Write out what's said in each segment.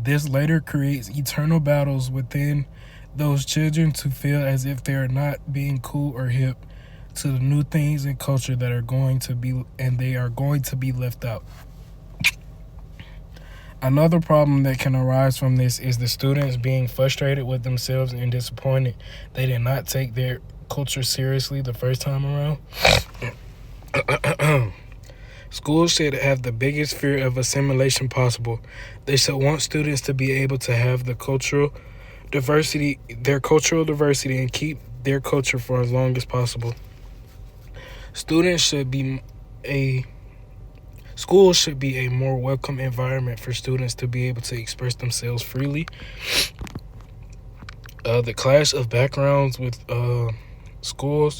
This later creates eternal battles within those children to feel as if they are not being cool or hip to the new things and culture that are going to be, and they are going to be left out. Another problem that can arise from this is the students being frustrated with themselves and disappointed they did not take their culture seriously the first time around. Schools should have the biggest fear of assimilation possible. They should want students to be able to have their cultural diversity, and keep their culture for as long as possible. Schools should be a more welcome environment for students to be able to express themselves freely. The clash of backgrounds with school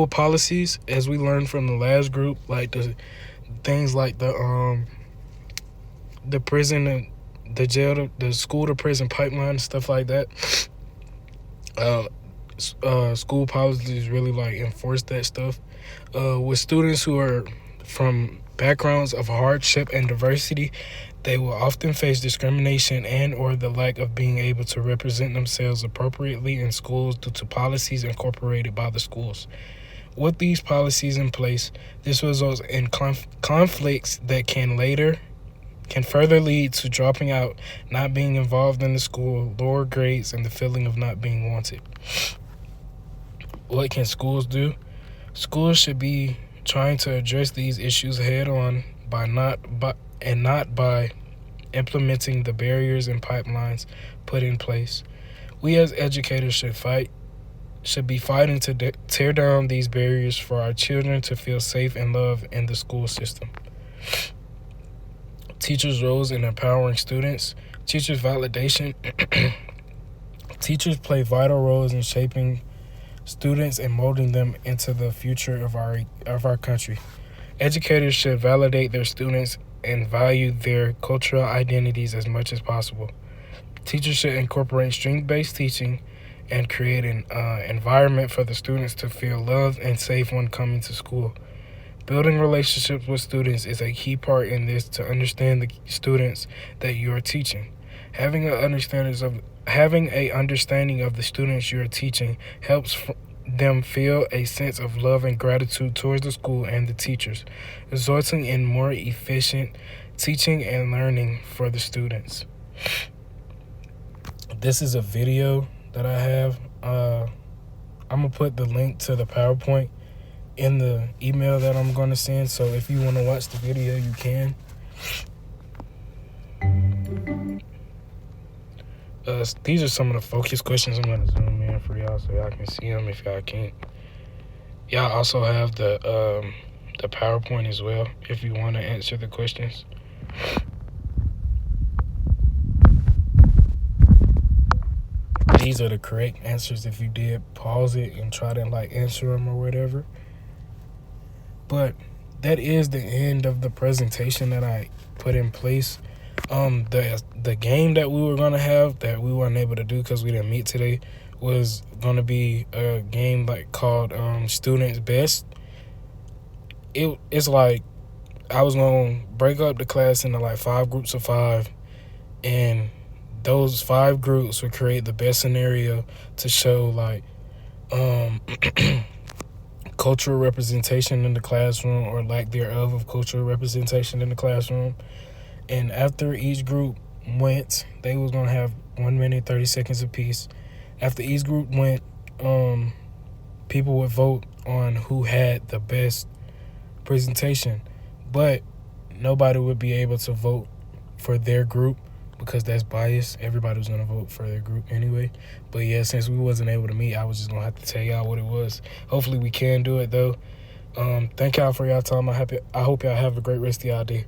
policies, as we learned from the last group, like the things like the prison, the jail, the school to prison pipeline, and stuff like that. School policies really like enforce that stuff. With students who are from backgrounds of hardship and diversity, they will often face discrimination and or the lack of being able to represent themselves appropriately in schools due to policies incorporated by the schools. With these policies in place, this results in conflicts that can further lead to dropping out, not being involved in the school, lower grades, and the feeling of not being wanted. What can schools do? Schools should be trying to address these issues head on not by implementing the barriers and pipelines put in place. We as educators should be fighting to tear down these barriers for our children to feel safe and loved in the school system. Teachers' roles in empowering students. Teachers' validation. Teachers play vital roles in shaping students and molding them into the future of our country. Educators should validate their students and value their cultural identities as much as possible. Teachers should incorporate strength-based teaching and create an environment for the students to feel loved and safe when coming to school. Building relationships with students is a key part in this to understand the students that you are teaching. Having an understanding of the students you are teaching helps them feel a sense of love and gratitude towards the school and the teachers, resulting in more efficient teaching and learning for the students. This is a video that I have. I'm going to put the link to the PowerPoint in the email that I'm going to send, so if you want to watch the video, you can. These are some of the focus questions. I'm going to zoom in for y'all so y'all can see them if y'all can't. Y'all also have the PowerPoint as well if you want to answer the questions. These are the correct answers if you did pause it and try to answer them or whatever. But that is the end of the presentation that I put in place. The game that we were gonna have that we weren't able to do because we didn't meet today was gonna be a game called Students Best. It's like I was gonna break up the class into 5 groups of 5, and those 5 groups would create the best scenario to show cultural representation in the classroom or lack thereof of cultural representation in the classroom. And after each group went, they was going to have 1 minute, 30 seconds apiece. After each group went, people would vote on who had the best presentation. But nobody would be able to vote for their group because that's biased. Everybody was going to vote for their group anyway. But yeah, since we wasn't able to meet, I was just going to have to tell y'all what it was. Hopefully we can do it, though. Thank y'all for y'all time. I hope y'all have a great rest of y'all day.